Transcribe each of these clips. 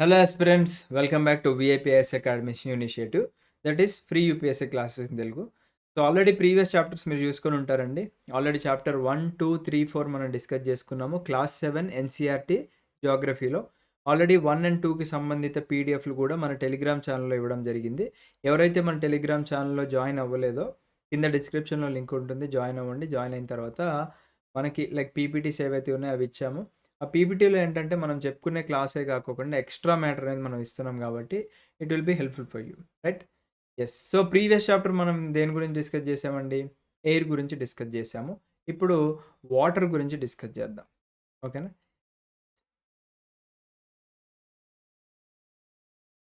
Hello aspirants, welcome back to VIPS Academy's initiative that is free UPSC classes in Telugu. So already previous chapters మీరు చూసుకొని ఉంటారండి. Already chapter 1, 2, 3, 4 మనం discuss చేసుకున్నాము. Class 7 NCERT జియోగ్రఫీలో already 1 and 2కి సంబంధిత పీడిఎఫ్లు కూడా మన టెలిగ్రామ్ ఛానల్లో ఇవ్వడం జరిగింది. ఎవరైతే మన టెలిగ్రామ్ ఛానల్లో జాయిన్ అవ్వలేదో కింద డిస్క్రిప్షన్లో లింక్ ఉంటుంది, జాయిన్ అవ్వండి. జాయిన్ అయిన తర్వాత మనకి పీపీటీస్ ఏవైతే ఉన్నాయో అవి ఇచ్చాము. ఆ పీపీటీలో ఏంటంటే మనం చెప్పుకునే క్లాసే కాకోకుండా ఎక్స్ట్రా మ్యాటర్ అనేది మనం ఇస్తున్నాం కాబట్టి it will be helpful for you. Right? Yes. So previous chapter మనం దేని గురించి డిస్కస్ చేసామండి? ఎయిర్ గురించి డిస్కస్ చేసాము. ఇప్పుడు వాటర్ గురించి డిస్కస్ చేద్దాం. ఓకేనా?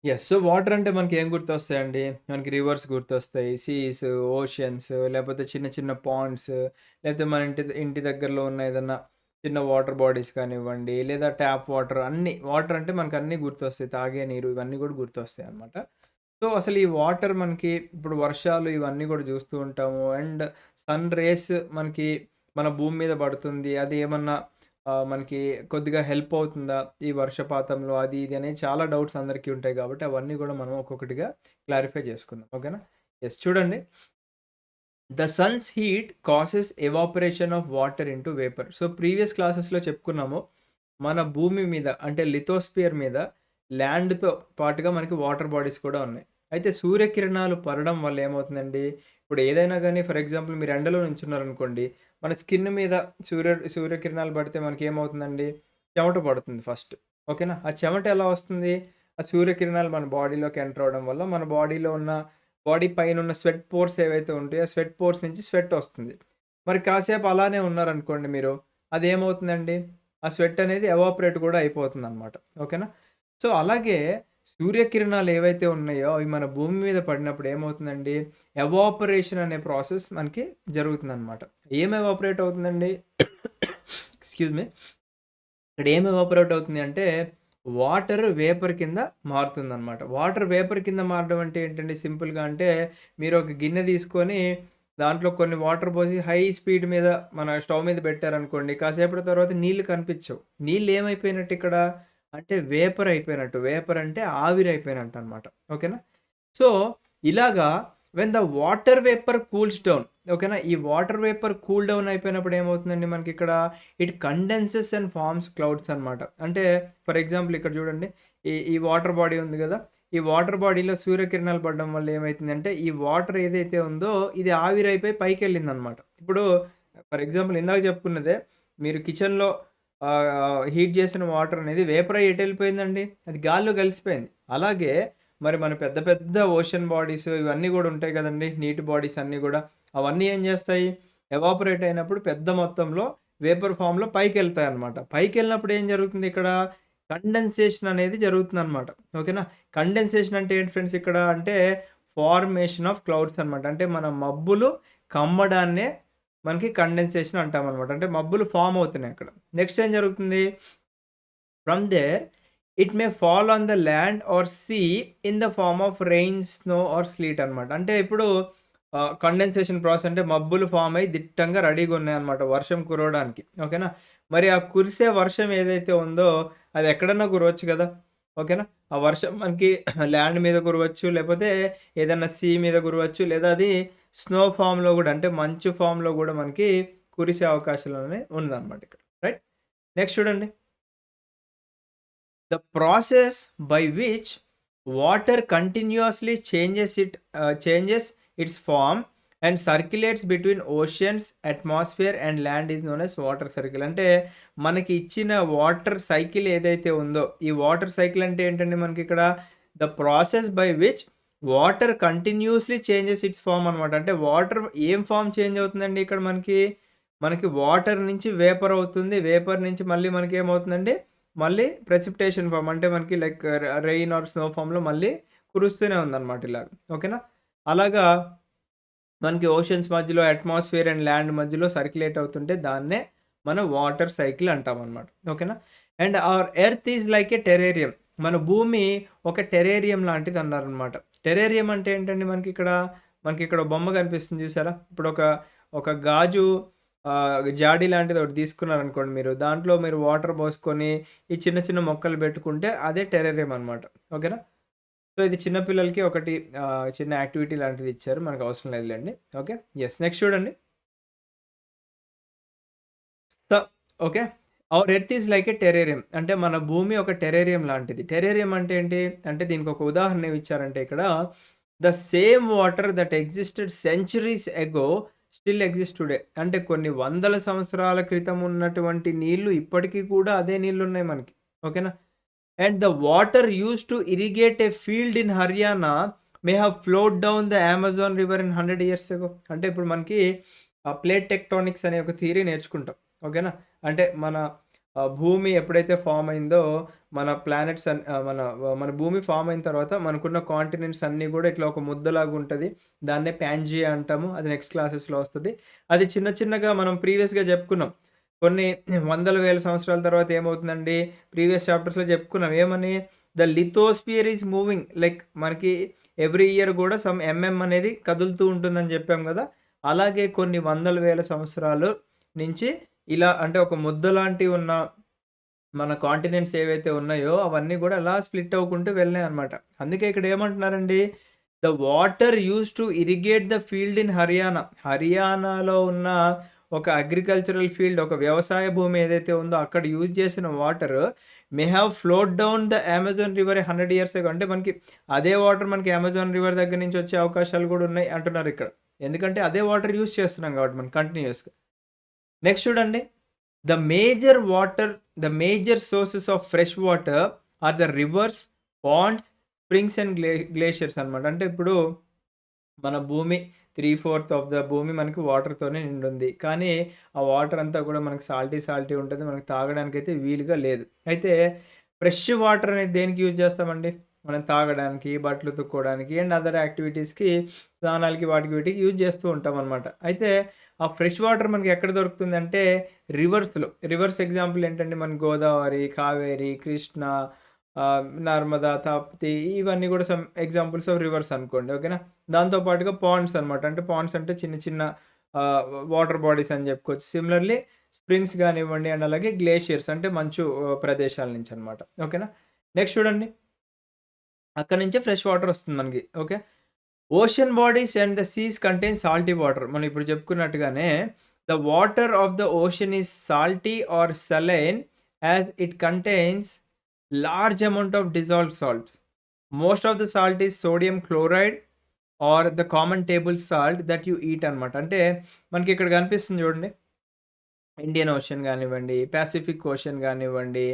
యెస్. సో వాటర్ అంటే మనకి ఏం గుర్తొస్తాయండి? మనకి రివర్స్ గుర్తొస్తాయి. సీస్, ఓషియన్స్ లేకపోతే చిన్న చిన్న పాండ్స్ లేకపోతే మన ఇంటి దగ్గరలో ఉన్న ఏదన్నా చిన్న వాటర్ బాడీస్ కానివ్వండి, లేదా ట్యాప్ వాటర్ అన్నీ వాటర్ అంటే మనకు అన్నీ గుర్తొస్తాయి. తాగే నీరు ఇవన్నీ కూడా గుర్తొస్తాయన్నమాట. సో అసలు ఈ వాటర్ మనకి ఇప్పుడు వర్షాలు ఇవన్నీ కూడా చూస్తూ ఉంటాము. అండ్ సన్ రేస్ మనకి మన భూమి మీద పడుతుంది. అది ఏమన్నా మనకి కొద్దిగా హెల్ప్ అవుతుందా? ఈ వర్షపాతంలో అది ఇది అనేది చాలా డౌట్స్ అందరికీ ఉంటాయి కాబట్టి అవన్నీ కూడా మనం ఒక్కొక్కటిగా క్లారిఫై చేసుకుందాం. ఓకేనా? యెస్. చూడండి. The sun's heat causes evaporation of water into vapour. So previous క్లాసెస్‌లో చెప్పుకున్నాము. మన భూమి మీద అంటే లిథోస్ఫియర్ మీద ల్యాండ్‌తో పాటుగా మనకి వాటర్ బాడీస్ కూడా ఉన్నాయి. అయితే సూర్యకిరణాలు పడడం వల్ల ఏమవుతుందండి, ఇప్పుడు ఏదైనా గాని ఫర్ ఎగ్జాంపుల్ మీరు ఎండలో నించున్నారనుకోండి, మన స్కిన్ మీద సూర్యకిరణాలు పడితే మనకేమవుతుందండి, చెమట పడుతుంది ఫస్ట్. ఓకేనా? ఆ చెమట ఎలా వస్తుంది? ఆ సూర్యకిరణాలు మన బాడీలోకి ఎంటర్ అవ్వడం వల్ల మన బాడీలో ఉన్న బాడీ పైనున్న స్వెట్ పోర్స్ ఏవైతే ఉంటాయో, ఆ స్వెట్ పోర్స్ నుంచి స్వెట్ ఒస్తుంది. మరి కాసేపు అలానే ఉన్నారనుకోండి మీరు, అదేమవుతుందండి, ఆ స్వెట్ అనేది ఎవాపరేట్ కూడా అయిపోతుందనమాట. ఓకేనా? సో, అలాగే సూర్యకిరణాలు ఏవైతే ఉన్నాయో, అవి మన భూమి మీద పడినప్పుడు ఏమవుతుందండి, ఎవాపరేషన్ అనే ప్రాసెస్ మనకి జరుగుతుందనమాట. ఏం ఎవాపరేట్ అవుతుందండి? Excuse me. ఇక్కడ ఏం ఎవాపరేట్ అవుతుంది అంటే, వాటర్ వేపర్ కింద మారుతుందనమాట. వాటర్ వేపర్ కింద మారడం అంటే ఏంటండి సింపుల్‌గా అంటే, మీరు ఒక గిన్నె తీసుకొని, దాంట్లో కొన్ని వాటర్ పోసి హై స్పీడ్ మీద మన స్టవ్ మీద పెట్టారనుకోండి, కాసేపటి తర్వాత నీళ్లు కనిపించవు. నీళ్లు ఏమైపోయినట్టు ఇక్కడ? అంటే వేపర్ అయిపోయినట్టు. వేపర్ అంటే ఆవిరైపోయినట్టనమాట. ఓకేనా? సో, ఇలాగా when the water vapour cools down, ఓకేనా? ఈ వాటర్ వేపర్ కూల్ డౌన్ అయిపోయినప్పుడు ఏమవుతుందండి మనకిక్కడ, it condenses and forms clouds అనమాట. అంటే ఫర్ ఎగ్జాంపుల్ ఇక్కడ చూడండి. ఈ వాటర్ బాడీ ఉంది గదా! ఈ వాటర్ బాడీలో సూర్యకిరణాలు పడడం వల్ల ఏమైతుందంటే, ఈ వాటర్ ఏదైతే ఉందో ఇది ఆవిరైపోయి పైకెళ్ళిందనమాట. ఇప్పుడు ఫర్ ఎగ్జాంపుల్ ఇందాక చెప్పుకున్నదే, మీరు కిచెన్‌లో హీట్ చేసిన వాటర్ అనేది వేపర్ అయ్యి ఎటెళ్ళిపోయిందండి? అది గాల్లో కలిసిపోయింది. అలాగే మరి మన పెద్ద పెద్ద ఓషన్ బాడీస్ ఇవన్నీ గూడా ఉంటాయి గదండీ! నీటి బాడీస్ అన్నీ గూడా. అవన్నీ ఏం జేస్తాయి? ఎవాపరేట్ అయినప్పుడు పెద్ద మొత్తంలో వేపర్ ఫార్మ్‌లో పైకెళ్తాయన్నమాట. పైకెళ్ళినప్పుడు ఏం జరుగుతుంది ఇక్కడ? కండెన్సేషన్ అనేది జరుగుతుందన్నమాట. ఓకేనా? కండెన్సేషన్ అంటే ఏంటి ఫ్రెండ్స్ ఇక్కడ? అంటే ఫార్మేషన్ ఆఫ్ క్లౌడ్స్ అన్నమాట. అంటే మన మబ్బులు కమ్మడాన్నే మనకి కండెన్సేషన్ అంటామన్నమాట. అంటే మబ్బులు ఫార్మ్ అవుతున్నాయి అక్కడ. నెక్స్ట్ ఏం జరుగుతుంది? From there it may fall on the land or sea in the form of rain, snow or sleet అనమాట. అంటే ఇప్పుడు కండెన్సేషన్ ప్రాసెస్ అంటే మబ్బులు ఫార్మ్ అయ్యి దిట్టంగా రెడీగా ఉన్నాయన్నమాట వర్షం కురవడానికి. ఓకేనా? మరి ఆ కురిసే వర్షం ఏదైతే ఉందో అది ఎక్కడన్నా కురవచ్చు కదా! ఓకేనా? ఆ వర్షం మనకి ల్యాండ్ మీద కురవచ్చు, లేకపోతే ఏదన్నా సీ మీద కురవచ్చు, లేదా అది స్నో ఫార్మ్‌లో గూడా అంటే మంచు ఫార్మ్‌లో గూడా మనకి కురిసే అవకాశాలనేవి ఉందన్నమాట ఇక్కడ. రైట్? నెక్స్ట్ చూడండి. The process by which water continuously changes its form and circulates between oceans, atmosphere and land is known as water cycle. అంటే మనకి ఇచ్చిన వాటర్ సైకిల్ ఏదైతే ఉందో, ఈ వాటర్ సైకిల్ అంటే ఏంటండి మనకిక్కడ the process by which water continuously changes its form అనమాట. అంటే వాటర్ ఏం ఫార్మ్ చేంజ్ అవుతుందండి ఇక్కడ మనకి? మనకి వాటర్ నుంచి వేపర్ అవుతుంది. వేపర్ నుంచి మళ్ళీ మనకేమవుతుందండి? మళ్ళీ ప్రెసిపిటేషన్ ఫార్మ్ అంటే మనకి రెయిన్ ఆర్ స్నో ఫార్మ్‌లో మళ్ళీ కురుస్తూనే ఉందన్నమాట ఇలాగ. ఓకేనా? అలాగా మనకి ఓషన్స్ మధ్యలో అట్మాస్ఫియర్ అండ్ ల్యాండ్ మధ్యలో సర్క్యులేట్ అవుతుంటే దాన్నే మనం వాటర్ సైకిల్ అంటామన్నమాట. ఓకేనా? And hour earth is like a terrarium. మన భూమి ఒక టెరేరియం లాంటిదన్నారనమాట. టెరేరియం అంటే ఏంటండి మనకిక్కడ? మనకిక్కడ బొమ్మ కనిపిస్తుంది చూసారా? ఇప్పుడు ఒక గాజు జాడీ లాంటిది ఒకటి తీసుకున్నారనుకోండి మీరు. దాంట్లో మీరు వాటర్ పోసుకొని, ఈ చిన్న చిన్న మొక్కలు పెట్టుకుంటే అదే టెర్రేరియం అనమాట. ఓకేనా? సో, ఇది చిన్న పిల్లలకి ఒకటి చిన్న యాక్టివిటీ లాంటిది ఇచ్చారు. మనకు అవసరం లేదులెండి. ఓకే. యెస్. నెక్స్ట్ చూడండి. So okay. Hour earth is like a terrarium. అంటే మన భూమి ఒక టెర్రేరియం లాంటిది. టెర్రేరియం అంటే ఏంటి? అంటే దీనికొక ఉదాహరణ ఏమిచ్చారంటే ఇక్కడ the same water that existed centuries ago still exist today. అంటే కొన్ని వందల సంవత్సరాల క్రితం ఉన్నటువంటి నీళ్లు ఇప్పటికి కూడా అదే నీళ్లున్నాయి మనకి. ఓకేనా? And the water used to irrigate a field in Haryana May have flowed down the Amazon river in 100 years ago. అంటే ఇప్పుడు మనకి ప్లేట్ టెక్టోనిక్స్ అనే ఒక థియరీ నేర్చుకుంటాం. ఓకేనా? అంటే మన భూమి ఎప్పుడైతే ఫార్మ్ అయిందో మన ప్లానెట్స్ మన భూమి ఫార్మ్ అయిన తర్వాత మనకున్న కాంటినెంట్స్ అన్నీ గూడా ఇట్లా ఒక ముద్దలాగా ఉంటది. దాన్నే పాంజియా అంటాము. అది నెక్స్ట్ క్లాసెస్‌లో వస్తది. అది చిన్న చిన్నగా మనం ప్రీవియస్‌గా జెప్పుకున్నాం. కొన్ని వందల వేల సంవత్సరాల తర్వాత ఏమవుతుందండి? ప్రీవియస్ చాప్టర్స్‌లో జెప్పుకున్నాం. ఏమని? The lithosphere is moving like మనకి ఎవ్రీ ఇయర్ గూడా సమ్ అనేది కదులుతూ ఉంటుందని జెప్పాం గదా! అలాగే కొన్ని వందల వేల సంవత్సరాలు నుంచి ఇలా అంటే ఒక ముద్దలాంటి ఉన్న మన కాంటినెంట్స్ ఏవైతే ఉన్నాయో అవన్నీ గూడా అలా స్ప్లిట్ అవ్వుకుంటూ వెళ్ళాయన్నమాట. అందుకే ఇక్కడ ఏమంటున్నారండి? The water used to irrigate the field in Haryana. హర్యానాలో ఉన్న ఒక అగ్రికల్చరల్ ఫీల్డ్, ఒక వ్యవసాయ భూమి ఏదైతే ఉందో అక్కడ యూజ్ చేసిన water May have flowed down the Amazon river 100 years ago. అంటే మనకి అదే వాటర్ మనకి అమెజాన్ రివర్ దగ్గర నుంచి వచ్చే అవకాశాలు గూడా ఉన్నాయి అంటున్నారిక్కడ. ఎందుకంటే అదే వాటర్ యూజ్ చేస్తున్నాం కాబట్టి మనం కంటిన్యూయస్‌గా. నెక్స్ట్ చూడండి. The major water the major sources of fresh water are the rivers, ponds, springs and glaciers అనమాట. అంటే ఇప్పుడు మన భూమి 3/4 ఆఫ్ ద భూమి మనకి వాటర్‌తోనే నిండుంది. కానీ ఆ వాటర్ అంతా కూడా మనకి సాల్టీ ఉంటది. మనకు తాగడానికైతే వీలుగా లేదు. అయితే ఫ్రెష్ వాటర్ అనేది దేనికి యూజ్ చేస్తామండి? మనం తాగడానికి, బట్టలు ఉతుక్కోవడానికి అండ్ అదర్ యాక్టివిటీస్‌కి స్నానాలకి వాటికి వీటికి యూజ్ చేస్తూ ఉంటామనమాట. అయితే ఆ ఫ్రెష్ వాటర్ మనకి ఎక్కడ దొరుకుతుందంటే రివర్స్‌లో. రివర్స్ ఎగ్జాంపుల్ ఏంటంటే మన గోదావరి, కావేరి, కృష్ణ, నర్మదా, తాప్తి ఇవన్నీ కూడా సమ్ ఎగ్జాంపుల్స్ ఆఫ్ రివర్స్ అనుకోండి. ఓకేనా? దాంతో పాటుగా పాండ్స్ అనమాట. అంటే పాండ్స్ అంటే చిన్న చిన్న ఆహ్, వాటర్ బాడీస్ అని చెప్పుకోవచ్చు. సిమిలర్‌లీ స్ప్రింగ్స్ గానివ్వండి అండ్ అలాగే గ్లేషియర్స్ అంటే మంచు ప్రదేశాల నుంచి అనమాట. ఓకేనా? నెక్స్ట్ చూడండి. అక్కడి నుంచే ఫ్రెష్ వాటర్ వస్తుంది మనకి. Okay. Ocean bodies and the seas contain salty water. మనం ఇప్పుడు చెప్పుకున్నట్టుగానే the water of the ocean is salty or saline as it contains large amount of dissolved salts. Most of the salt is sodium chloride or the common table salt that you eat అనమాట. అంటే మనకి ఇక్కడ కనిపిస్తుంది చూడండి. Indian ocean గానివ్వండి, Pacific ocean గానివ్వండి,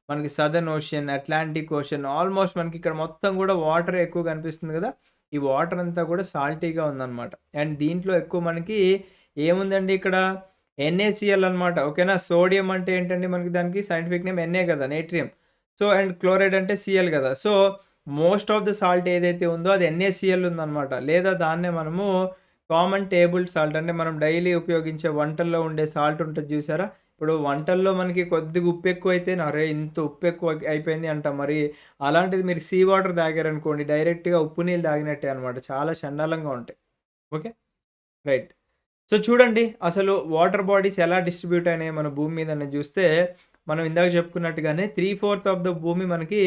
మనకి southern ocean, Atlantic ocean almost మనకి ఇక్కడ మొత్తం గూడా వాటరే ఎక్కువ కనిపిస్తుంది గదా! ఈ వాటర్ అంతా గూడా సాల్టీగా ఉందనమాట. అండ్ దీంట్లో ఎక్కువ మనకి ఏముందండి ఇక్కడ ఎన్ఏసీఎల్ అనమాట. ఓకేనా? సోడియం అంటే ఏంటండి మనకి దానికి సైంటిఫిక్ నేమ్ ఎన్ఏ గదా! నేట్రియం. సో, అండ్ క్లోరైడ్ అంటే సీఎల్ గదా! So, most of the salt ఏదైతే ఉందో అది ఎన్ఏసీఎల్ ఉందనమాట. లేదా దాన్నే మనము కామన్ టేబుల్ సాల్ట్ అంటే మనం డైలీ ఉపయోగించే వంటల్లో ఉండే సాల్ట్ ఉంటది జూసారా? ఇప్పుడు వంటల్లో మనకి కొద్దిగా ఉప్పు ఎక్కువైతేనే అరే! ఇంత ఉప్పు ఎక్కువ అయిపోయింది అంటాం. మరి అలాంటిది మీరు సీ వాటర్ తాగారనుకోండి డైరెక్ట్‌గా ఉప్పు నీళ్ళు తాగినట్టే అనమాట. చాలా చండాలంగా ఉంటాయి. ఓకే. రైట్. సో, చూడండి అసలు వాటర్ బాడీస్ ఎలా డిస్ట్రిబ్యూట్ అయినాయి మన భూమి మీద అనేది జూస్తే, మనం ఇందాక చెప్పుకున్నట్టుగానే 3/4 ఆఫ్ ద భూమి మనకి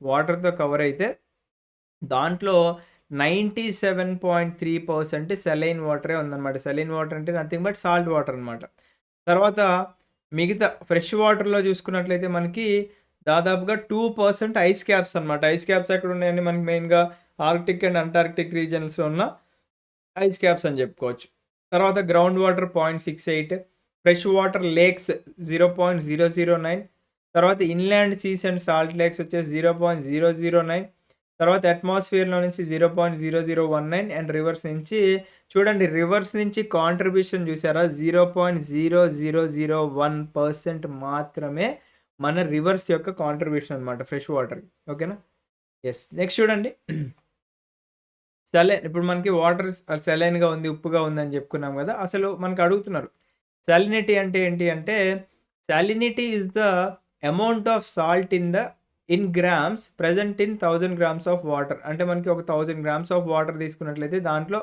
వాటర్‌తో కవర్ అయితే దాంట్లో 97.3% సెలైన్ వాటరే ఉందన్నమాట. సెలైన్ వాటర్ అంటే నథింగ్ బట్ సాల్ట్ వాటర్ అన్నమాట. తర్వాత మిగతా ఫ్రెష్ వాటర్‌లో చూసుకున్నట్లయితే మనకి దాదాపుగా 2% ఐస్ క్యాప్స్ అన్నమాట. ఐస్ క్యాప్స్ ఎక్కడున్నాయండి మనకి మెయిన్‌గా ఆర్క్టిక్ అండ్ అంటార్క్టిక్ రీజియన్స్‌లో ఉన్న ఐస్ క్యాప్స్ అని చెప్పుకోవచ్చు. తర్వాత ground water 0.68, fresh water lakes 0.009, తర్వాత inland seas and salt lakes వచ్చేసి 0.009, తర్వాత అట్మాస్ఫియర్‌లో నుంచి 0.0019 అండ్ రివర్స్ నుంచి చూడండి రివర్స్ నుంచి కాంట్రిబ్యూషన్ చూసారా? 0.0001% మాత్రమే మన రివర్స్ యొక్క కాంట్రిబ్యూషన్ అన్నమాట ఫ్రెష్ వాటర్‌కి. ఓకేనా? యెస్. నెక్స్ట్ చూడండి. ఇప్పుడు మనకి వాటర్ సెలైన్‌గా ఉంది, ఉప్పుగా ఉందని జెప్పుకున్నాం గదా! అసలు మనకు అడుగుతున్నారు. సాలినిటీ అంటే ఏంటి అంటే, salinity is the amount of salt in grams present in 1000 grams of water. అంటే మనకి ఒక 1000 గ్రామ్స్ ఆఫ్ వాటర్ తీసుకున్నట్లయితే దాంట్లో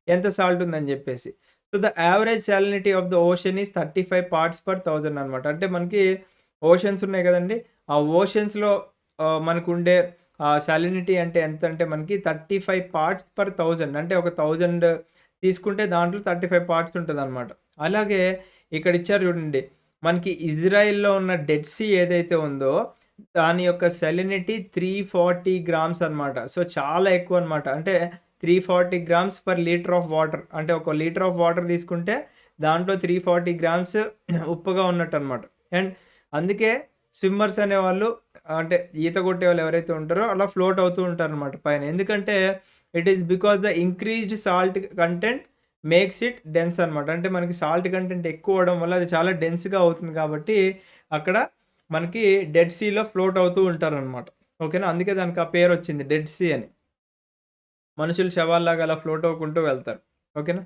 ఎంత సాల్ట్ ఉందని జెప్పేసి. So, the average salinity of the ocean is 35 parts per 1000 అనమాట. అంటే మనకి ఓషన్స్ ఉన్నాయి గదండీ! ఆ ఓషన్స్‌లో మనకుండే సాలినిటీ అంటే ఎంతంటే మనకి 35 పార్ట్స్ పర్ 1000 అంటే ఒక 1000 తీసుకుంటే దాంట్లో 35 పార్ట్స్ ఉంటదనమాట. అలాగే ఇక్కడ ఇచ్చారు జూడండి. మనకి ఇజ్రాయెల్‌లో ఉన్న డెడ్ సీ ఏదైతే ఉందో దాని యొక్క సాలినిటీ 340 గ్రామ్స్ అనమాట. సో, చాలా ఎక్కువనమాట. అంటే 340 grams per litre of water. అంటే ఒక లీటర్ ఆఫ్ వాటర్ తీసుకుంటే దాంట్లో 340 గ్రామ్స్ ఉప్పుగా ఉన్నట్టనమాట. అండ్ అందుకే స్విమ్మర్స్ అనేవాళ్ళు అంటే ఈత కొట్టేవాళ్ళు ఎవరైతే ఉంటారో అలా ఫ్లోట్ అవుతూ ఉంటారనమాట పైన. ఎందుకంటే it is because the increased salt content makes it dense అనమాట. అంటే మనకి సాల్ట్ కంటెంట్ ఎక్కువ అవ్వడం వల్ల అది చాలా డెన్స్‌గా అవుతుంది కాబట్టి అక్కడ మనకి డెడ్ సీలో ఫ్లోట్ అవుతూ ఉంటారనమాట. ఓకేనా? అందుకే దానికి ఆ పేరొచ్చింది డెడ్ సీ అని. మనుషులు శవాల్లాగా అలా ఫ్లోట్ అవ్వుకుంటూ వెళ్తారు. ఓకేనా?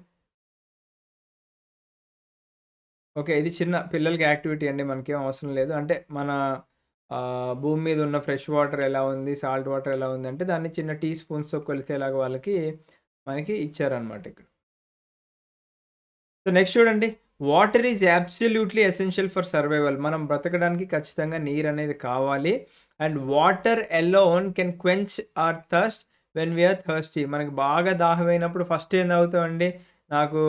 ఓకే. ఇది చిన్న పిల్లలకి యాక్టివిటీ అండి. మనకేం అవసరం లేదు. అంటే మన భూమి మీద ఉన్న ఫ్రెష్ వాటర్ ఎలా ఉంది, సాల్ట్ వాటర్ ఎలా ఉంది అంటే దాన్ని చిన్న టీ స్పూన్స్‌తో కొలిసేలాగా వాళ్ళకి మనకి ఇచ్చారనమాట ఇక్కడ. సో, నెక్స్ట్ చూడండి. Water is absolutely essential for survival. మనం బ్రతకడానికి ఖచ్చితంగా నీరనేది కావాలి. And water alone can quench our thirst when we are thirsty. మనకు బాగా దాహమైనప్పుడు ఫస్ట్ ఏం తాగుతామండి? నాకు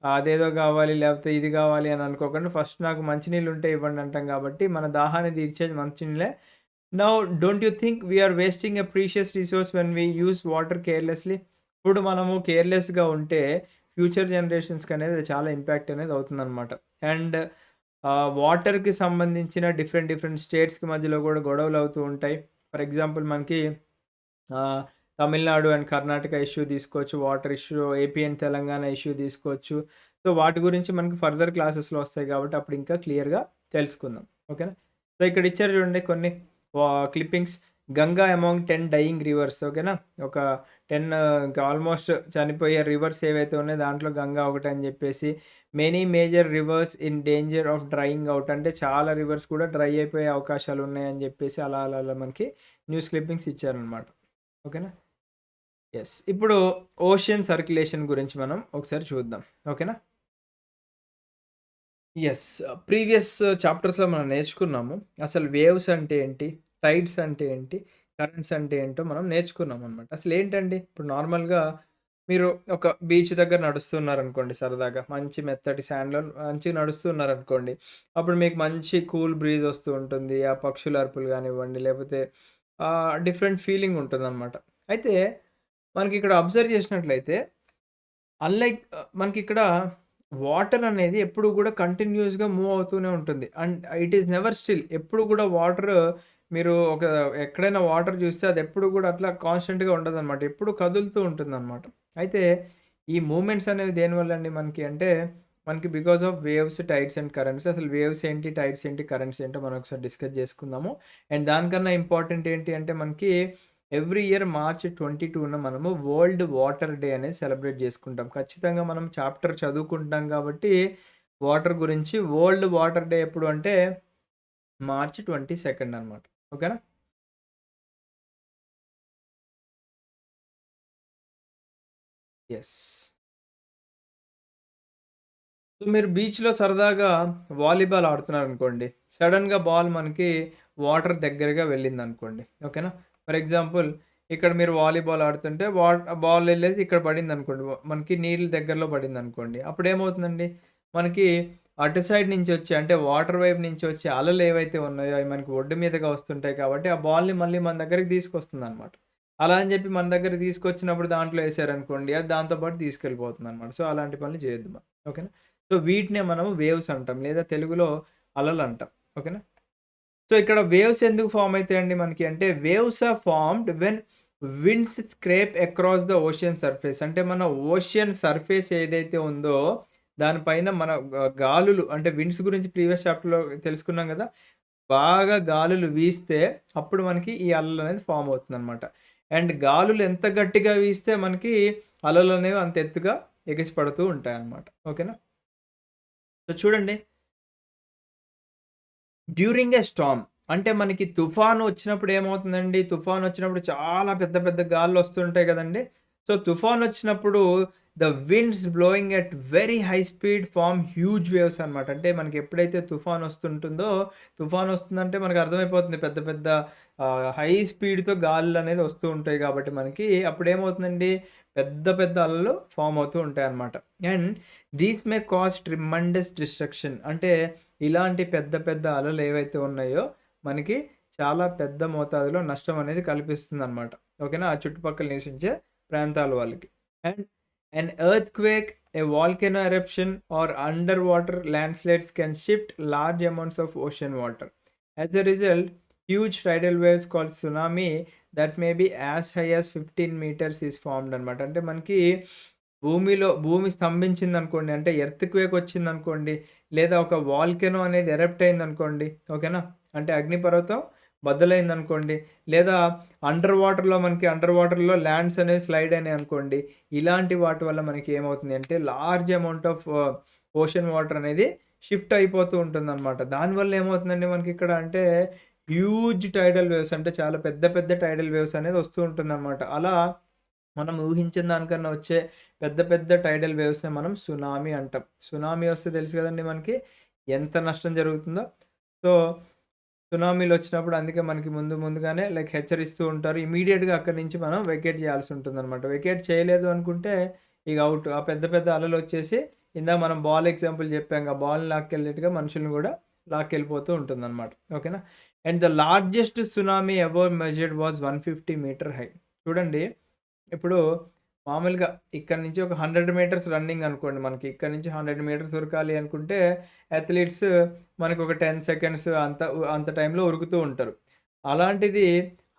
అదేదో గావాలి, లేపోతే ఇది గావాలి అని అనుకోకుండా ఫస్ట్ నాకు మంచినీళ్ళుంటే ఇవ్వండి అంటాం గాబట్టి, మన దాహాన్ని తీర్చేది మంచినీళ్ళే. Now don't you think we are wasting a precious resource when we use water carelessly? ఇప్పుడు మనము కేర్‌లెస్‌గా ఉంటే ఫ్యూచర్ జనరేషన్స్‌కనేది అది చాలా ఇంపాక్ట్ అనేది అవుతుందనమాట. అండ్ వాటర్‌కి సంబంధించిన డిఫరెంట్ డిఫరెంట్ స్టేట్స్‌కి మధ్యలో గూడా గొడవలవుతూ ఉంటాయి. ఫర్ ఎగ్జాంపుల్ మనకి ఆహ్, తమిళనాడు అండ్ కర్ణాటక ఇష్యూ తీసుకోవచ్చు. Water issue, AP and Telangana issue తీసుకోవచ్చు. సో, వాటి గురించి మనకి ఫర్దర్ క్లాసెస్‌లో వస్తాయి గాబట్టి అప్పుడు ఇంకా క్లియర్‌గా తెలుసుకుందాం. ఓకేనా? సో, ఇక్కడ ఇచ్చారు చూడండి కొన్ని clippings. 'Ganga among 10 dying rivers' ఓకేనా? ఒక 10 ఇంకా ఆల్మోస్ట్ చనిపోయే రివర్స్ ఏవైతే ఉన్నాయో దాంట్లో గంగా ఒకటని జెప్పేసి, many major rivers in danger of drying out అంటే చాలా రివర్స్ కూడా డ్రై అయిపోయే అవకాశాలున్నాయని జెప్పేసి అలా అలా అలా మనకి న్యూస్ క్లిప్పింగ్స్ ఇచ్చారనమాట. ఓకేనా? యెస్. ఇప్పుడు ఓషన్ సర్క్యులేషన్ గురించి మనం ఒకసారి చూద్దాం. ఓకేనా? యెస్. ప్రీవియస్ చాప్టర్స్‌లో మనం నేర్చుకున్నాము. అసలు వేవ్స్ అంటే ఏంటి? టైడ్స్ అంటే ఏంటి? కరెంట్స్ అంటే ఏంటో మనం నేర్చుకున్నామనమాట. అసలేంటండి? ఇప్పుడు నార్మల్‌గా మీరు ఒక బీచ్ దగ్గర నడుస్తున్నారనుకోండి సరదాగా. మంచి మెత్తటి శాండ్‌లో మంచిగా నడుస్తున్నారనుకోండి. అప్పుడు మీకు మంచి కూల్ బ్రీజ్ వస్తూ ఉంటుంది. ఆ పక్షుల అరుపులు గానివ్వండి, లేపోతే డిఫరెంట్ ఫీలింగ్ ఉంటుందనమాట. అయితే మనకిక్కడ అబ్జర్వ్ చేసినట్లయితే అన్‌లైక్ మనకిక్కడ వాటర్ అనేది ఎప్పుడు గూడా కంటిన్యూయస్‌గా మూవ్ అవుతూనే ఉంటుంది. And it is never still. ఎప్పుడు గూడా వాటర్ మీరు ఎక్కడైనా వాటర్ చూస్తే అదెప్పుడు గూడా అట్లా కాన్స్టెంట్‌గా ఉండదనమాట. ఎప్పుడు కదులుతూ ఉంటుందనమాట. అయితే ఈ మూవ్‌మెంట్స్ అనేవి దేనివల్లండి మనకి అంటే, మనకి because of waves, tides and currents. అసలు వేవ్స్ ఏంటి? టైడ్స్ ఏంటి? కరెంట్స్ ఏంటో మనం ఒకసారి డిస్కస్ చేసుకుందాము. అండ్ దానికన్నా ఇంపార్టెంట్ ఏంటి అంటే మనకి ఎవ్రీ ఇయర్ మార్చ్ 22న మనము వరల్డ్ వాటర్ డే అనేది సెలబ్రేట్ చేసుకుంటాం. ఖచ్చితంగా మనం చాప్టర్ చదువుకుంటాం కాబట్టి, వాటర్ గురించి వరల్డ్ వాటర్ డే ఎప్పుడు అంటే మార్చ్ 22 అనమాట. ఓకేనా? యెస్. సో, మీరు బీచ్‌లో సరదాగా వాలీబాల్ ఆడుతున్నారనుకోండి. సడెన్‌గా బాల్ మనకి వాటర్ దగ్గరగా వెళ్ళిందనుకోండి. ఓకేనా? ఫర్ ఎగ్జాంపుల్ ఇక్కడ మీరు వాలీబాల్ ఆడుతుంటే బాల్ ఎళ్ళేసి ఇక్కడ పడిందనుకోండి. మనకి నీళ్ళు దగ్గరలో పడిందనుకోండి. అప్పుడేమవుతుందండి? మనకి అటు సైడ్ నుంచి వచ్చే అంటే వాటర్ వైపు నుంచి వచ్చే అలలు ఏవైతే ఉన్నాయో అవి మనకి ఒడ్డు మీదుగా వస్తుంటాయి కాబట్టి ఆ బాల్‌ని మళ్ళీ మన దగ్గరికి తీసుకొస్తుందనమాట. అలా అని చెప్పి మన దగ్గరికి తీసుకొచ్చినప్పుడు దాంట్లో ఎసారనుకోండి అది దాంతో పాటు తీసుకెళ్ళిపోతుందనమాట. సో, అలాంటి పనులు చేయొద్దు మనం. ఓకేనా? సో, వీటినే మనము వేవ్స్ అంటాం. లేదా తెలుగులో అలలంటాం. ఓకేనా? సో, ఇక్కడ వేవ్స్ ఎందుకు ఫార్మ్ అయితాయండి మనకి అంటే, waves are formed when winds scrape across the ocean surface. అంటే మన ఓషన్ సర్ఫేస్ ఏదైతే ఉందో, దానిపైన మన గాలులు అంటే విండ్స్ గురించి ప్రీవియస్ చాప్టర్‌లో తెలుసుకున్నాం గదా! బాగా గాలులు వీస్తే అప్పుడు మనకి ఈ అలలనేది ఫార్మ్ అవుతుందనమాట. అండ్ గాలులు ఎంత గట్టిగా వీస్తే మనకి అలలనేవి అంత ఎత్తుగా ఎగిసి పడుతూ ఉంటాయన్నమాట. ఓకేనా? సో, చూడండి డ్యూరింగ్ ఎ స్టార్మ్ అంటే మనకి తుఫాను వచ్చినప్పుడు ఏమవుతుందండి? తుఫానొచ్చినప్పుడు చాలా పెద్ద పెద్ద గాలులొస్తుంటాయి గదండీ! సో, తుఫానొచ్చినప్పుడు the winds blowing at very high speed form huge waves అనమాట. అంటే మనకి ఎప్పుడైతే తుఫాన్ వస్తుంటుందో, తుఫాన్ వస్తుందంటే మనకు అర్థమైపోతుంది పెద్ద పెద్ద హై స్పీడ్‌తో గాలులనేది వస్తూ ఉంటాయి కాబట్టి మనకి అప్పుడేమవుతుందండి పెద్ద పెద్ద అలలు ఫార్మ్ అవుతూ ఉంటాయన్నమాట. And these may cause tremendous destruction. అంటే ఇలాంటి పెద్ద పెద్ద అలలు ఏవైతే ఉన్నాయో మనకి చాలా పెద్ద మోతాదులో నష్టం అనేది కల్పిస్తుందన్నమాట. ఓకేనా? ఆ చుట్టుపక్కల నివసించే ప్రాంతాల వాళ్ళకి. And an earthquake, a volcano eruption, or underwater landslides can shift large amounts of ocean water. As a result, huge tidal waves called tsunami that may be as high as 15 meters is formed అనమాట. అంటే మనకి భూమి స్తంభించిందనుకోండి, అంటే earthquake వచ్చిందనుకోండి, లేదా ఒక volcano అనేది erupt అయిందనుకోండి, ఓకేనా? అంటే అగ్నిపర్వతం బద్దలైందనుకోండి, లేదా అండర్ వాటర్‌లో ల్యాండ్స్ అనేవి స్లైడ్ అయినాయనుకోండి, ఇలాంటి వాటి వల్ల మనకి ఏమవుతుంది అంటే large amount of ocean water అనేది షిఫ్ట్ అయిపోతూ ఉంటుందనమాట. దానివల్ల ఏమవుతుందండి మనకిక్కడ అంటే హ్యూజ్ టైడల్ వేవ్స్ అంటే చాలా పెద్ద పెద్ద టైడల్ వేవ్స్ అనేది వస్తూ ఉంటుందనమాట. అలా మనం ఊహించిన దానికన్నా వచ్చే పెద్ద పెద్ద టైడల్ వేవ్స్‌ని మనం సునామీ అంటాం. సునామీ వస్తే తెలుసు కదండీ మనకి ఎంత నష్టం జరుగుతుందో. సో సునామీలొచ్చినప్పుడు అందుకే మనకి ముందుగానే లైక్ హెచ్చరిస్తూ ఉంటారు. ఇమ్మీడియేట్‌గా అక్కడి నుంచి మనం వెకేట్ చేయాల్సి ఉంటుందనమాట. వెకేట్ చేయలేదు అనుకుంటే ఇగ ఔట్. ఆ పెద్ద పెద్ద అలలొచ్చేసి ఇందాక మనం బాల్ ఎగ్జాంపుల్ చెప్పాంగా బాల్‌ని లాక్కెళ్ళినట్టుగా మనుషుల్ని గూడా లాక్కెళ్ళిపోతూ ఉంటుందనమాట. ఓకేనా? And the largest tsunami ever measured was 150 metre high. చూడండి ఇప్పుడు మామూలుగా ఇక్కడి నుంచి ఒక 100 మీటర్స్ రన్నింగ్ అనుకోండి మనకి. ఇక్కడి నుంచి 100 మీటర్స్ ఉరకాలి అనుకుంటే అథ్లీట్స్ మనకొక 10 సెకండ్స్ అంత టైంలో ఉరుకుతూ ఉంటారు. అలాంటిది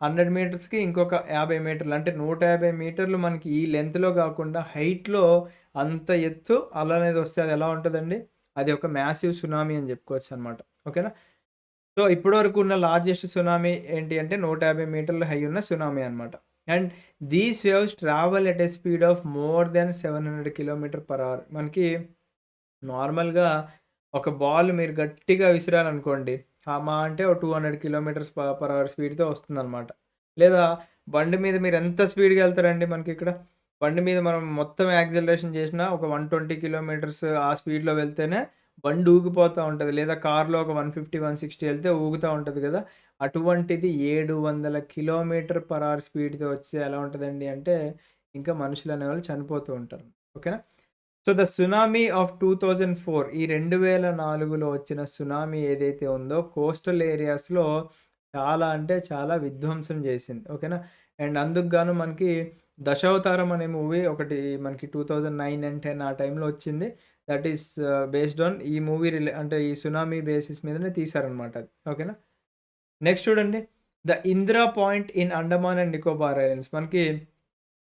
100 మీటర్స్‌కి ఇంకొక 50 మీటర్లు అంటే 150 మీటర్లు మనకి ఈ లెంగ్త్‌లో గాకుండా హైట్‌లో అంత ఎత్తు అల అనేది వస్తే అది ఎలా ఉంటదండి? అది ఒక మ్యాసివ్ సునామీ అని జెప్పుకోవచ్చనమాట. ఓకేనా? సో, ఇప్పటి వరకు ఉన్న లార్జెస్ట్ సునామీ ఏంటి అంటే 150 మీటర్ల హై ఉన్న సునామీ అన్నమాట. And these waves travel at a speed of more than 700 kilometre per hour. మనకి నార్మల్‌గా ఒక బాల్ మీరు గట్టిగా విసిరారనుకోండి. మహా అంటే ఓ 200 కిలోమీటర్స్ పర్ అవర్ స్పీడ్‌తో వస్తుందన్నమాట. లేదా బండి మీద మీరు ఎంత స్పీడ్‌గా ఎళ్తారండి మనకిక్కడ? బండి మీద మనం మొత్తం యాక్సిలరేషన్ చేసినా ఒక 120 కిలోమీటర్స్ ఆ స్పీడ్‌లో వెళ్తేనే బండి ఊగిపోతా ఉంటది. లేదా కార్‌లో ఒక 150, 160 ఎళ్తే ఊగుతా ఉంటది గదా! అటువంటిది 700 కిలోమీటర్ పర్ అవర్ స్పీడ్‌తో వస్తే ఎలా ఉంటదండి అంటే, ఇంకా మనుషులనేవాళ్ళు చనిపోతూ ఉంటారు. ఓకేనా? సో, ద సునామీ ఆఫ్ 2004 ఈ 2004లో వచ్చిన సునామీ ఏదైతే ఉందో కోస్టల్ ఏరియాస్‌లో చాలా అంటే చాలా విధ్వంసం చేసింది. ఓకేనా? అండ్ అందుకు గాను మనకి 'దశావతారం' అనే మూవీ ఒకటి మనకి 2009 అండ్ 10 ఆ టైంలో వచ్చింది. దట్ ఈస్ బేస్డ్ ఆన్ ఈ మూవీ అంటే ఈ సునామీ బేసిస్ మీదనే తీశారనమాట అది. ఓకేనా? నెక్స్ట్ చూడండి. The Indira point in Andaman and Nicobar islands. మనకి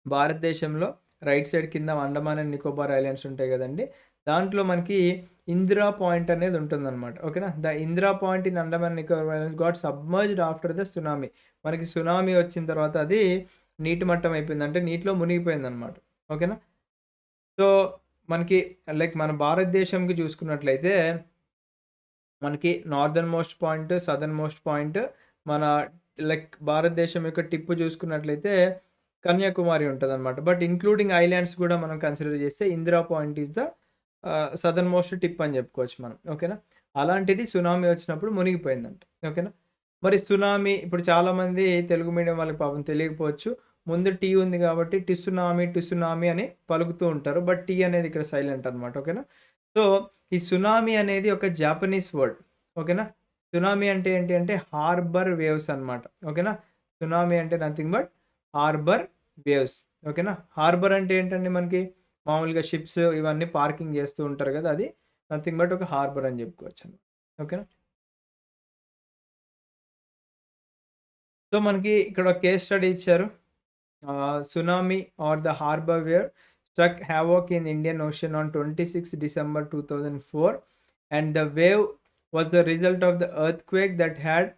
భారతదేశంలో రైట్ సైడ్ కింద అండమాన్ అండ్ నికోబార్ ఐలాండ్స్ ఉంటాయి గదండీ! దాంట్లో మనకి ఇందిరా పాయింట్ అనేది ఉంటుందనమాట. ఓకేనా? The Indira point in Andaman Nicobar islands got submerged after the tsunami. మనకి సునామీ వచ్చిన తర్వాత అది నీటి మట్టం అయిపోయింది. అంటే నీటిలో మునిగిపోయిందనమాట. ఓకేనా? సో, మనకి లైక్ మన భారతదేశంకి చూసుకున్నట్లయితే మనకి northern most point, southern most point మన లైక్ భారతదేశం యొక్క టిప్ చూసుకున్నట్లయితే కన్యాకుమారి ఉంటదనమాట. బట్ ఇంక్లూడింగ్ ఐలాండ్స్ గూడా మనం కన్సిడర్ చేస్తే Indira point is the southern most tip అని చెప్పుకోవచ్చు మనం. ఓకేనా? అలాంటిది సునామీ వచ్చినప్పుడు మునిగిపోయిందంట. ఓకేనా? మరి సునామీ ఇప్పుడు చాలామంది తెలుగు మీడియం వాళ్ళకి పాపం తెలియకపోవచ్చు. ముందు టీ ఉంది కాబట్టి టిసునామీ, టిసునామీ అని పలుకుతూ ఉంటారు. బట్ టీ అనేది ఇక్కడ సైలెంట్ అనమాట. ఓకేనా? సో, ఈ సునామీ అనేది ఒక జాపనీస్ వర్డ్. ఓకేనా? సునామీ అంటే ఏంటి అంటే హార్బర్ వేవ్స్ అన్నమాట. ఓకేనా? సునామీ అంటే నథింగ్ బట్ హార్బర్ వేవ్స్. ఓకేనా? హార్బర్ అంటే ఏంటండి మనకి మామూలుగా షిప్స్ ఇవన్నీ పార్కింగ్ చేస్తూ ఉంటారు కదా! అది నథింగ్ బట్ ఒక హార్బర్ అని చెప్పుకోవచ్చనమాట. ఓకేనా? సో, మనకి ఇక్కడ కేస్ స్టడీ ఇచ్చారు. Tsunami or the harbor wave struck havoc in Indian Ocean on 26 December 2004, and the wave was the result of the earthquake that had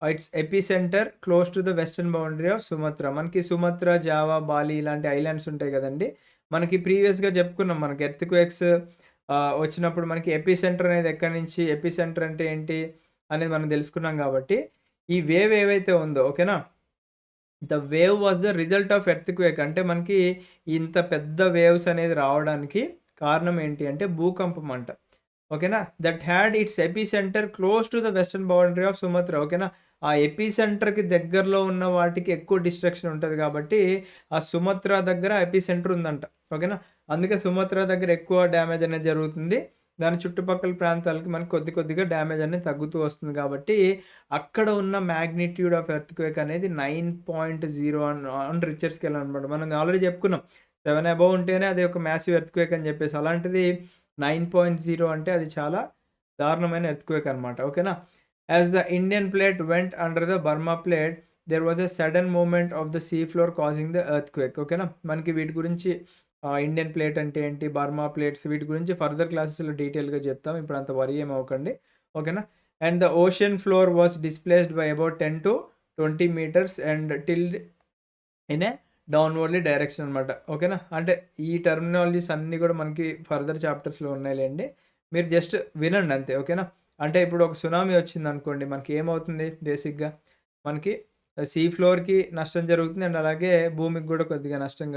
its epicenter close to the western boundary of Sumatra. మనకి Sumatra, Java, Bali ఇలాంటి islands ఉంటాయి గదండీ! మనకి ప్రీవియస్‌గా చెప్పుకున్నాం. మనకి earthquakes వచ్చినప్పుడు మనకి ఎపిసెంటర్ అనేది ఎక్కడి నుంచి ఎపిసెంటర్ అంటే ఏంటి అనేది మనం తెలుసుకున్నాం గాబట్టి, ఈ వేవ్ ఏవైతే ఉందో ఓకేనా? The wave was the result of earthquake. అంటే మనకి ఇంత పెద్ద వేవ్స్ అనేది రావడానికి కారణం ఏంటి అంటే భూకంపం అంట. ఓకేనా. That had it's epicentre close to the western boundary of Sumatra. ఓకేనా. ఆ ఎపిసెంటర్‌కి దగ్గరలో ఉన్న వాటికి ఎక్కువ డిస్ట్రక్షన్ ఉంటది కాబట్టి, ఆ సుమత్రా దగ్గర ఎపిసెంటర్ ఉందంట. ఓకేనా. అందుకే సుమత్రా దగ్గర ఎక్కువ డ్యామేజ్ అనేది జరుగుతుంది. దాని చుట్టుపక్కల ప్రాంతాలకి మనకి కొద్ది కొద్దిగా డ్యామేజ్ అనేది తగ్గుతూ వస్తుంది కాబట్టి, అక్కడ ఉన్న మాగ్నిట్యూడ్ ఆఫ్ ఎర్త్‌క్వేక్ అనేది 9.0 ఆన్ రిక్టర్ స్కేల్ అనమాట. మనం ఆల్రెడీ చెప్పుకున్నాం. 7 అబోవ్ ఉంటేనే అది ఒక మ్యాసివ్ ఎర్త్‌క్వేక్ అని చెప్పేసి. అలాంటిది 9.0 అంటే అది చాలా దారుణమైన ఎర్త్‌క్వేక్ అనమాట. ఓకేనా. As the Indian plate went under the Burma plate, there was a sudden movement of the sea floor causing the earthquake. ఓకేనా. మనకి వీటి గురించి ఇండియన్ ప్లేట్ అంటే ఏంటి, బర్మా ప్లేట్స్ వీటి గురించి ఫర్దర్ క్లాసెస్‌లో డీటెయిల్‌గా చెప్తాం. ఇప్పుడు అంత వరీ ఏమి అవ్వకండి. ఓకేనా. And the ocean floor was displaced by about 10-20 meters and tilted in a downwardly direction అనమాట. ఓకేనా. అంటే ఈ టెర్మినాలజీస్ అన్నీ గూడా మనకి ఫర్దర్ చాప్టర్స్‌లో ఉన్నాయిలెండి. మీరు జస్ట్ వినండి అంతే. ఓకేనా. అంటే ఇప్పుడు ఒక సునామీ వచ్చిందనుకోండి, మనకి ఏమవుతుంది బేసిక్‌గా మనకి సీ ఫ్లోర్‌కి నష్టం జరుగుతుంది. అండ్ అలాగే భూమికి గూడా కొద్దిగా నష్టం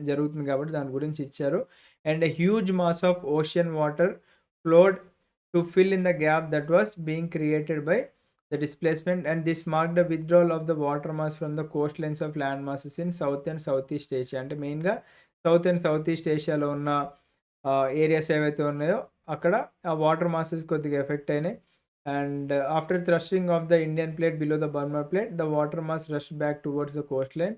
జరుగుతుంది కాబట్టి దాని గురించి ఇచ్చారు. And a huge mass of ocean water flowed to fill in the gap that was being created by the displacement, and this marked the withdrawal of the water mass from the coastlines of land masses in South and Southeast Asia. అంటే మెయిన్‌గా south and south east ఏషియాలో ఉన్న areas ఏవైతే ఉన్నాయో అక్కడ ఆ water masses కొద్దిగా effect అయినాయి. And after thrusting of the Indian plate below the Burma plate, the water mass rushed back towards the coast line.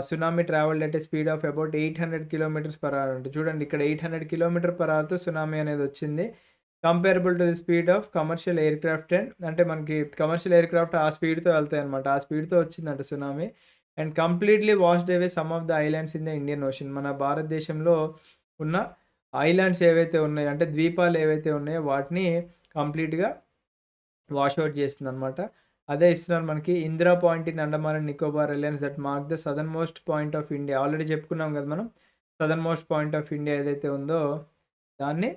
Tsunami travelled at a speed of about 800 kilometres per hour అంట. చూడండి ఇక్కడ 800 kilometre per అవర్‌తో tsunami అనేది వచ్చింది. Comparable to the speed of commercial aircraft అంటే మనకి commercial aircraft ఆ స్పీడ్‌తో వెళ్తాయన్నమాట. ఆ స్పీడ్‌తో వచ్చిందంట tsunami. And completely washed away some of the islands in the Indian ocean. మన భారతదేశంలో ఉన్న ఐలాండ్స్ ఏవైతే ఉన్నాయో, అంటే ద్వీపాలు ఏవైతే ఉన్నాయో వాటిని కంప్లీట్‌గా వాష్ ఔట్ చేస్తుందన్నమాట. అదే ఇస్తున్నారు మనకి Indira point in Andaman and Nicobar islands that mark the southern most point of India. Already చెప్పుకున్నాం కదా మనం. Southern most point of India ఏదైతే ఉందో దాన్ని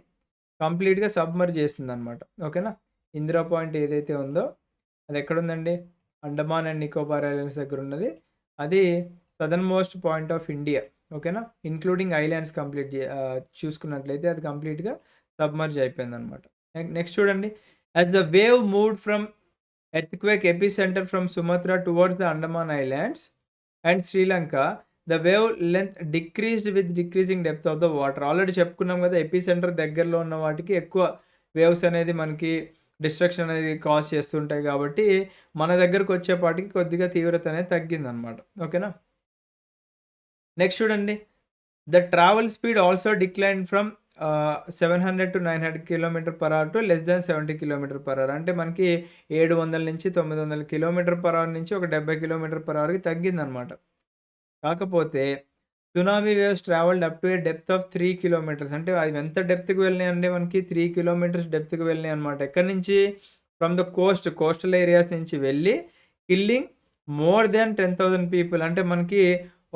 కంప్లీట్‌గా సబ్మర్జ్ చేస్తుందనమాట. ఓకేనా. ఇందిరా పాయింట్ ఏదైతే ఉందో అదెక్కడుందండి? అండమాన్ అండ్ నికోబార్ ఐలాండ్స్ దగ్గరున్నది. అది southernmost point of India. ఓకేనా. ఇంక్లూడింగ్ ఐలాండ్స్ చూసుకున్నట్లయితే అది కంప్లీట్‌గా సబ్మర్జ్ అయిపోయిందనమాట. నెక్స్ట్ చూడండి. As the wave moved from earthquake epicenter from Sumatra towards the Andaman islands and Sri Lanka, the wave length decreased with decreasing depth of the water. Already చెప్పుకున్నాం కదా. Epicentre దగ్గరలో ఉన్న వాటికి ఎక్కువ వేవ్స్ అనేది మనకి డిస్ట్రక్షన్ అనేది కాజ్ చేస్తుంటాయి కాబట్టి, మన దగ్గరకొచ్చేపాటికి కొద్దిగా తీవ్రత అనేది తగ్గిందనమాట. ఓకేనా. నెక్స్ట్ చూడండి. The travel speed also decline from 700-900 kilometre per hour to less than 70 kilometre per hour. అంటే మనకి 700-900 కిలోమీటర్ పర్ అవర్ నుంచి ఒక 70 కిలోమీటర్ పర్ అవర్‌కి తగ్గిందనమాట. కాకపోతే tsunami waves travelled up to a depth of 3 kilometres. అంటే అవి ఎంత డెప్త్‌కి వెళ్ళినాయంటే మనకి 3 కిలోమీటర్స్ డెప్త్‌కి వెళ్ళినాయన్నమాట. ఎక్కడి నుంచి? ఫ్రమ్ ద కోస్టల్ ఏరియాస్ నుంచి వెళ్ళి కిల్లింగ్ మోర్ దాన్ 10,000 పీపుల్. అంటే మనకి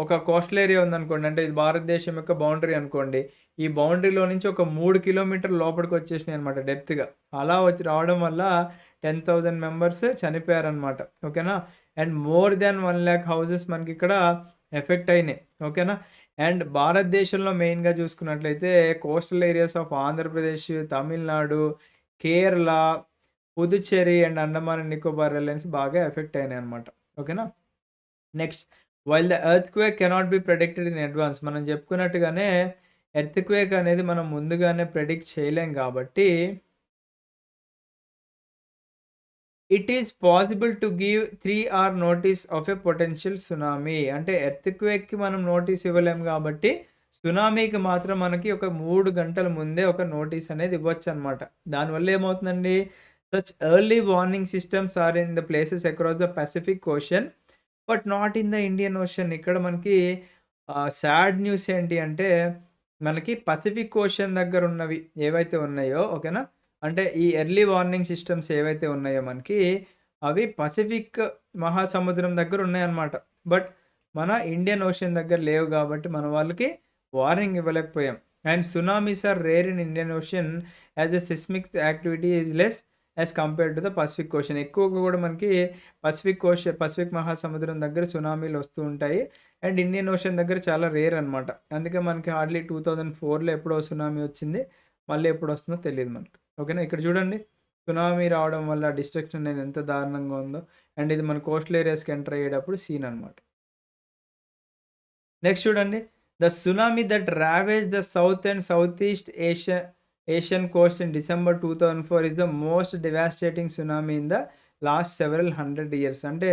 ఒక కోస్టల్ ఏరియా ఉందనుకోండి. అంటే ఇది భారతదేశం యొక్క బౌండరీ అనుకోండి. ఈ బౌండరీలో నుంచి ఒక 3 కిలోమీటర్ల లోపలికి వచ్చేసినాయన్నమాట డెప్త్‌గా. అలా వచ్చి రావడం వల్ల 10,000 మెంబర్స్ చనిపోయారన్నమాట. ఓకేనా. అండ్ మోర్ దాన్ 1,00,000 హౌసెస్ మనకిక్కడ ఎఫెక్ట్ అయినాయి. ఓకేనా. అండ్ భారతదేశంలో మెయిన్‌గా చూసుకున్నట్లయితే coastal areas of Andhra Pradesh, Tamil Nadu, Kerala, Puducherry and Andaman and Nicobar islands బాగా ఎఫెక్ట్ అయినాయన్నమాట. ఓకేనా. Next, while the earthquake cannot be predicted in advance. మనం చెప్పుకున్నట్టుగానే ఎర్త్‌క్వేక్ అనేది మనం ముందుగానే ప్రెడిక్ట్ చేయలేం కాబట్టి it is possible to give 3 hour notice of a potential tsunami. అంటే ఎర్త్‌క్వేక్‌కి మనం నోటీస్ ఇవ్వలేము గాబట్టి, సునామీకి మాత్రం మనకి ఒక 3 గంటల ముందే ఒక నోటీస్ అనేది ఇవ్వొచ్చనమాట. దానివల్ల ఏమవుతుందండి, such early warning systems are in the places across the Pacific Ocean, but not in the Indian Ocean. ఇక్కడ మనకి సాడ్ న్యూస్ ఏంటి అంటే, మనకి పసిఫిక్ ఓషన్ దగ్గరున్నవి ఏవైతే ఉన్నాయో ఓకేనా. అంటే ఈ ఎర్లీ వార్నింగ్ సిస్టమ్స్ ఏవైతే ఉన్నాయో మనకి, అవి పసిఫిక్ మహాసముద్రం దగ్గర ఉన్నాయన్నమాట. బట్ మన ఇండియన్ ఓషన్ దగ్గర లేవు గాబట్టి, మన వాళ్ళకి వార్నింగ్ ఇవ్వలేకపోయాం. And tsunamis are rare in Indian ocean as the seismic activity is less as compared to the Pacific ocean. ఎక్కువగా గూడా మనకి పసిఫిక్ మహాసముద్రం దగ్గర సునామీలు వస్తూ ఉంటాయి. అండ్ ఇండియన్ ఓషన్ దగ్గర చాలా రేర్ అనమాట. అందుకే మనకి హార్డ్‌లీ 2004లో ఎప్పుడో సునామీ వచ్చింది. మళ్ళీ ఎప్పుడొస్తుందో తెలీదు మనకి. ఓకేనా. ఇక్కడ చూడండి సునామీ రావడం వల్ల డిస్ట్రక్షన్ అనేది ఎంత దారుణంగా ఉందో. అండ్ ఇది మన కోస్టల్ ఏరియాస్‌కి ఎంటర్ అయ్యేటప్పుడు సీన్ అనమాట. నెక్స్ట్ చూడండి. The tsunami that ravage the south and south east Asian coast in December 2004 is the most devastating tsunami in the last several 100 years. అంటే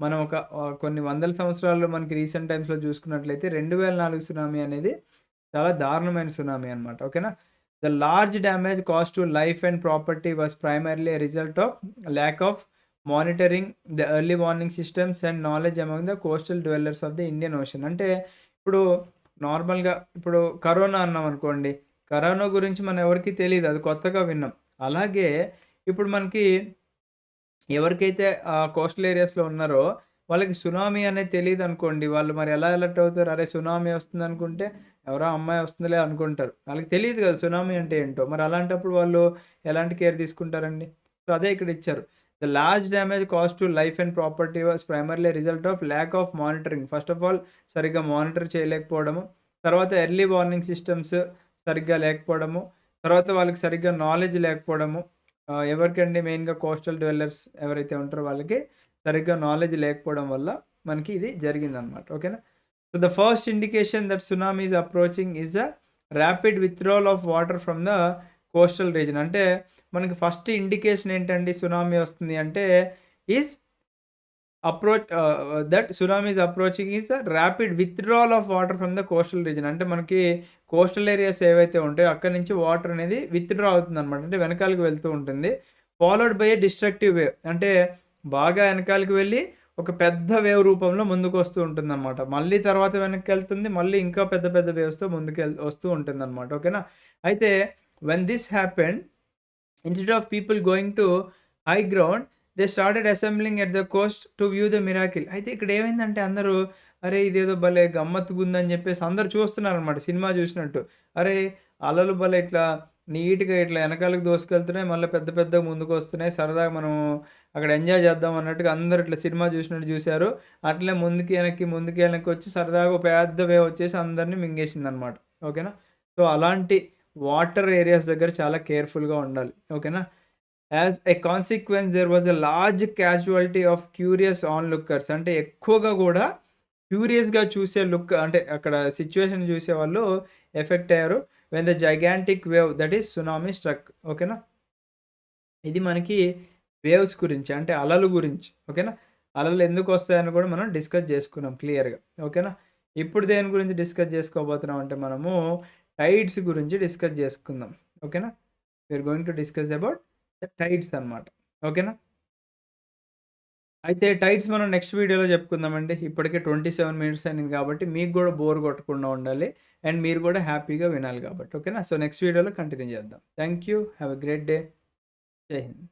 మనం ఒక కొన్ని వందల సంవత్సరాల్లో మనకి రీసెంట్ టైమ్స్‌లో చూసుకున్నట్లయితే 2004 సునామీ అనేది చాలా దారుణమైన సునామీ అనమాట. ఓకేనా. The large damage cost to life and property was primarily a result of lack of monitoring the early warning systems and knowledge among the coastal dwellers of the Indian ocean. అంటే ఇప్పుడు నార్మల్‌గా ఇప్పుడు corona అన్నామనుకోండి. Corona గురించి మనం ఎవరికీ తెలీదు. అది కొత్తగా విన్నాం. అలాగే ఇప్పుడు మనకి ఎవరికైతే కోస్టల్ ఏరియాస్‌లో ఉన్నారో వాళ్ళకి సునామీ అనేది తెలీదనుకోండి. వాళ్ళు మరి ఎలా అలర్ట్ అవుతారు? అరే! సునామీ వస్తుందనుకుంటే ఎవరో అమ్మాయి వస్తుందిలే అనుకుంటారు. వాళ్ళకి తెలీదు కదా! సునామీ అంటే ఏంటో. మరి అలాంటప్పుడు వాళ్ళు ఎలాంటి కేర్ తీసుకుంటారండి? సో, అదే ఇక్కడ ఇచ్చారు. The large damage cost to life and property was primarily result of lack of monitoring. First of all సరిగ్గా మానిటర్ చేయలేకపోవడము. తర్వాత ఎర్లీ వార్నింగ్ సిస్టమ్స్ సరిగ్గా లేకపోవడము. తర్వాత వాళ్ళకి సరిగ్గా నాలెడ్జ్ లేకపోవడము. ఎవరికండి మెయిన్‌గా కోస్టల్ డ్వెల్లర్స్ ఎవరైతే ఉంటారో వాళ్ళకి సరిగ్గా నాలెడ్జ్ లేకపోవడం వల్ల మనకి ఇది జరిగిందనమాట. ఓకేనా. So, the first indication that tsunami is approaching is a rapid withdrawal of water from the coastal region. అంటే మనకి ఫస్ట్ ఇండికేషన్ ఏంటండి సునామీ వస్తుంది అంటే is that tsunami is approaching is a rapid withdrawal of water from the coastal region. అంటే మనకి coastal areas ఏవైతే ఉంటాయో అక్కడి నుంచి వాటర్ అనేది విత్‌డ్రా అవుతుందనమాట. అంటే వెనకాలకి వెళ్తూ ఉంటుంది. Followed by a destructive wave. అంటే బాగా ఎనకాలకి వెళ్ళి ఒక పెద్ద వేవ్ రూపంలో ముందుకొస్తూ ఉంటుందనమాట. మళ్ళీ తర్వాత వెనక్కెళ్తుంది. మళ్ళీ ఇంకా పెద్ద పెద్ద వేవ్స్‌తో వస్తూ ఉంటుందనమాట. ఓకేనా. అయితే when this happened instead of people going to high ground they started assembling at the Coast to view the miracle. అయితే ఇక్కడ ఏమైందంటే అందరూ అరే! ఇదేదో భలే గమ్మత్తుగుందని జెప్పేసి అందరూ చూస్తున్నారనమాట సినిమా జూసినట్టు. అరే! అలలు భలే ఇట్లా నీట్‌గా ఇట్లా ఎనకాలకి దోసుకెళ్తున్నాయి. మళ్ళీ పెద్ద పెద్దగా ముందుకొస్తున్నాయి. సరదాగా మనం అక్కడ ఎంజాయ్ చేద్దాం అన్నట్టుగా అందరూ ఇట్లా సినిమా జూసినట్టు జూసారు. అట్లే ముందుకి వెనక్కి వచ్చి సరదాగా ఒక పెద్ద వేవ్ వచ్చేసి అందరిని మింగేసిందనమాట. ఓకేనా. సో, అలాంటి వాటర్ ఏరియాస్ దగ్గర చాలా కేర్‌ఫుల్‌గా ఉండాలి. ఓకేనా. As a consequence there was a large casualty of curious onlookers. అంటే ఎక్కువగా గూడా క్యూరియస్‌గా చూసే లుక్ అంటే అక్కడ సిట్యుయేషన్ చూసేవాళ్ళు ఎఫెక్ట్ అయ్యారు. When the gigantic wave that is tsunami struck. ఓకేనా. ఇది మనకి వేవ్స్ గురించి అంటే అలలు గురించి. ఓకేనా. అలలు ఎందుకొస్తాయని కూడా మనం డిస్కస్ చేసుకున్నాం క్లియర్‌గా. ఓకేనా. ఇప్పుడు దేని గురించి డిస్కస్ చేసుకోబోతున్నాం అంటే మనము టైడ్స్ గురించి డిస్కస్ చేసుకుందాం. ఓకేనా. We are going to discuss about the tides అన్నమాట. ఓకేనా. అయితే టైట్స్ మనం నెక్స్ట్ వీడియోలో చెప్పుకుందామండి. ఇప్పటికే 27 మినిట్స్ అయింది కాబట్టి మీకు గూడా బోర్ కొట్టకుండా ఉండాలి. అండ్ మీరు గూడా హ్యాపీగా వినాలి కాబట్టి. ఓకేనా. సో, నెక్స్ట్ వీడియోలో కంటిన్యూ చేద్దాం. Thank you. Have a great day. జై హింద్.